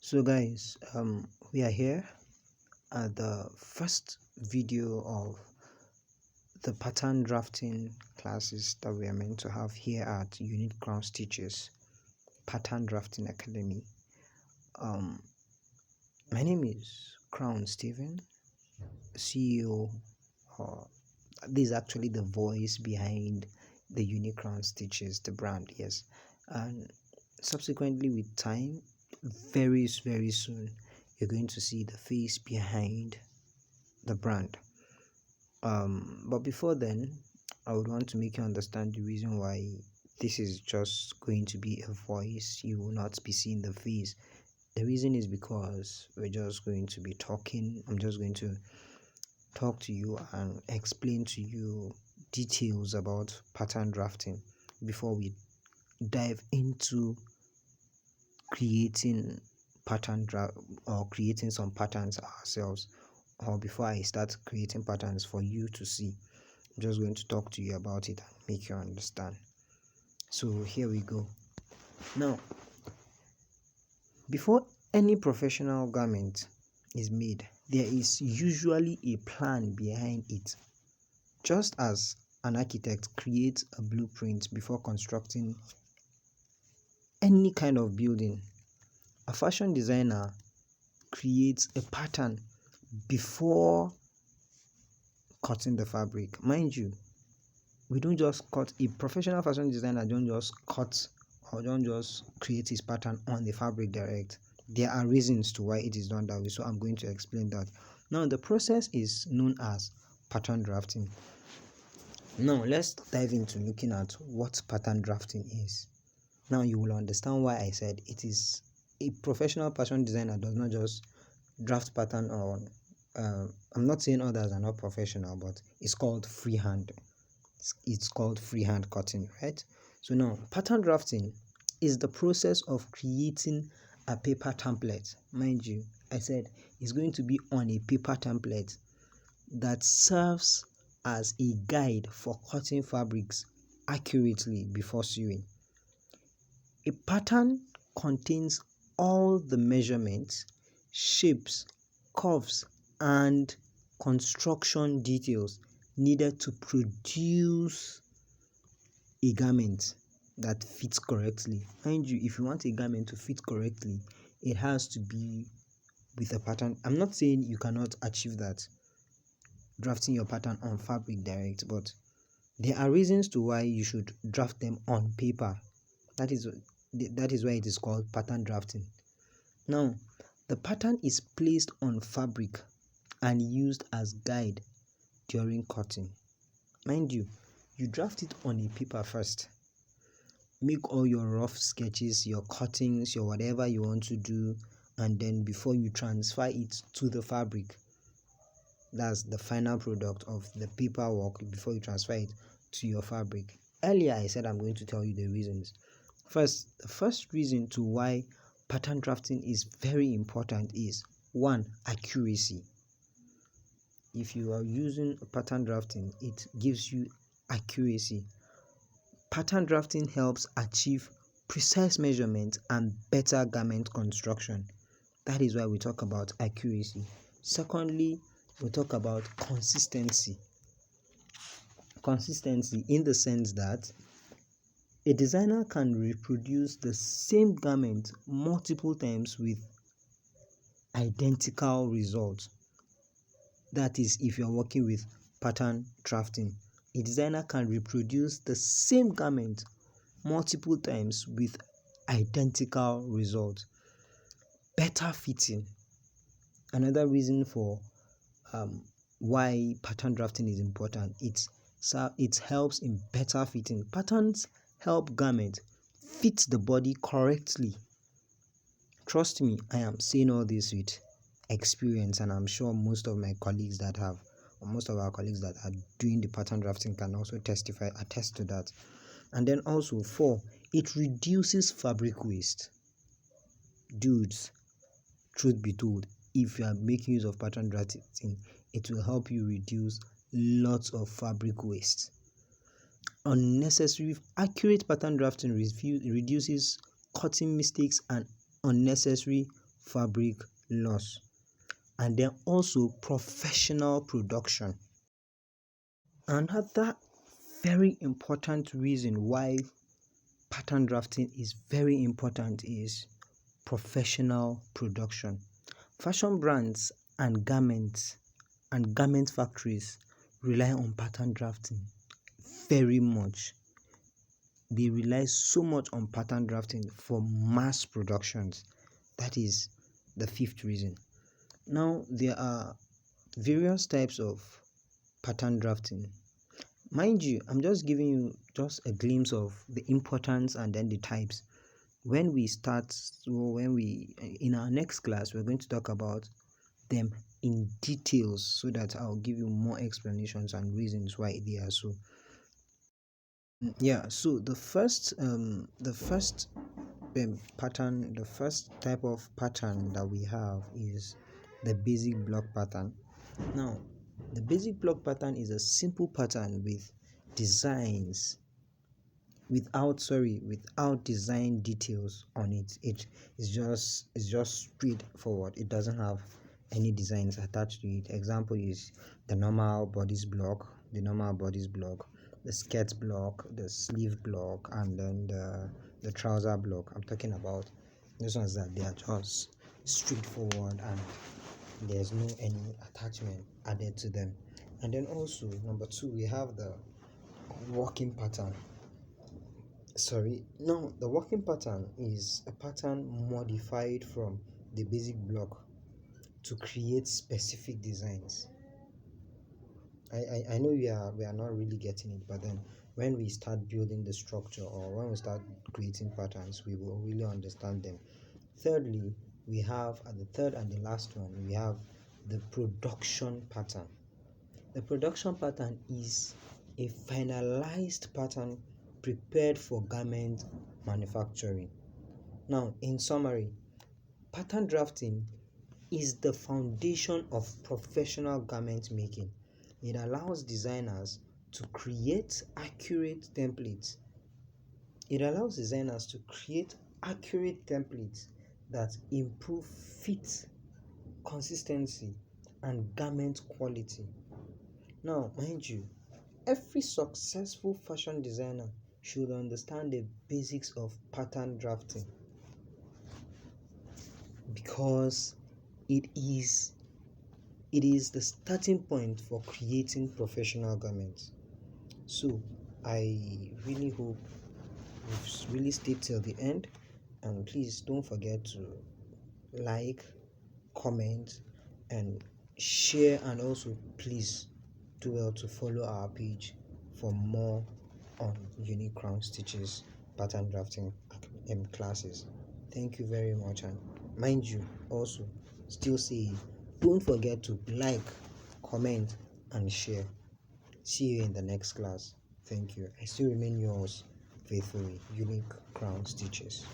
So guys, we are here at the first video of the pattern drafting classes that we are meant to have here at Uniquecrown Teachers Pattern Drafting Academy. My name is Crown Stephen, CEO. This is actually the voice behind the Uniquecrown Teachers, the brand, yes. And subsequently, with time, very soon, you're going to see the face behind the brand. But before then, I would want to make you understand the reason why this is just going to be a voice. You will not be seeing the face. The reason is because we're just going to be talking. I'm just going to talk to you and explain to you details about pattern drafting before we dive into creating pattern draft or creating some patterns ourselves, or before I start creating patterns for you to see. I'm just going to talk to you about it and make you understand. So here we go. Now, before any professional garment is made, there is usually a plan behind it. Just as an architect creates a blueprint before constructing any kind of building, a fashion designer creates a pattern before cutting the fabric. Mind you, we don't just cut. A professional fashion designer don't just cut or don't just create his pattern on the fabric direct. There are reasons to why it is done that way, so I'm going to explain that. Now, the process is known as pattern drafting. Now, let's dive into looking at what pattern drafting is. Now, you will understand why I said it is a professional fashion designer does not just draft pattern on. I'm not saying others are not professional, but it's called freehand. It's called freehand cutting, right? So now, pattern drafting is the process of creating a paper template. Mind you, I said it's going to be on a paper template that serves as a guide for cutting fabrics accurately before sewing. A pattern contains all the measurements, shapes, curves, and construction details needed to produce a garment that fits correctly. Mind you, if you want a garment to fit correctly, it has to be with a pattern. I'm not saying you cannot achieve that drafting your pattern on fabric direct, but there are reasons to why you should draft them on paper. That is why it is called pattern drafting. Now, the pattern is placed on fabric and used as guide during cutting. Mind you, you draft it on a paper first. Make all your rough sketches, your cuttings, your whatever you want to do, and then before you transfer it to the fabric, that's the final product of the paperwork before you transfer it to your fabric. Earlier, I said I'm going to tell you the reasons. The first reason to why pattern drafting is very important is 1. Accuracy. If you are using pattern drafting, it gives you accuracy. Pattern drafting helps achieve precise measurement and better garment construction. That is why we talk about accuracy. Secondly, we talk about consistency. Consistency in the sense that a designer can reproduce the same garment multiple times with identical results. That is, if you are working with pattern drafting, a designer can reproduce the same garment multiple times with identical results. Better fitting. Another reason for why pattern drafting is important, it helps in better fitting. Patterns help garment fit the body correctly. Trust me, I am saying all this with experience, and I'm sure most of our colleagues that are doing the pattern drafting can also attest to that. And then also 4, it reduces fabric waste. Dudes, truth be told, if you are making use of pattern drafting, it will help you reduce lots of fabric waste. Accurate pattern drafting reduces cutting mistakes and unnecessary fabric loss, and then also professional production. Another very important reason why pattern drafting is very important is professional production. Fashion brands and garment factories rely on pattern drafting very much. They rely so much on pattern drafting for mass productions. That is the fifth reason. Now, there are various types of pattern drafting. Mind you, I'm just giving you just a glimpse of the importance and then the types. When we start, in our next class, we're going to talk about them in details so that I'll give you more explanations and reasons why they are so. Yeah, so the first type of pattern that we have is the basic block pattern. Now, the basic block pattern is a simple pattern with designs without design details on it. It's just straightforward. It doesn't have any designs attached to it. Example is the normal bodice block, the skirt block, the sleeve block, and then the trouser block. I'm talking about those ones that they are just straightforward and there's no any attachment added to them. And then also number two, we have the walking pattern. The walking pattern is a pattern modified from the basic block to create specific designs. I know we are not really getting it, but then when we start building the structure or when we start creating patterns, we will really understand them. Thirdly, we have at the third and the last one, we have the production pattern. The production pattern is a finalized pattern prepared for garment manufacturing. Now, in summary, pattern drafting is the foundation of professional garment making. It allows designers to create accurate templates. That improve fit, consistency, and garment quality. Now, mind you, every successful fashion designer should understand the basics of pattern drafting because it is the starting point for creating professional garments. So I really hope you've really stayed till the end, and please don't forget to like, comment, and share, and also please do well to follow our page for more on Uniquecrown Stitches pattern drafting classes. Thank you very much, and mind you, also still say don't forget to like, comment, and share. See you in the next class. Thank you. I still remain yours faithfully, Uniquecrown Stitches.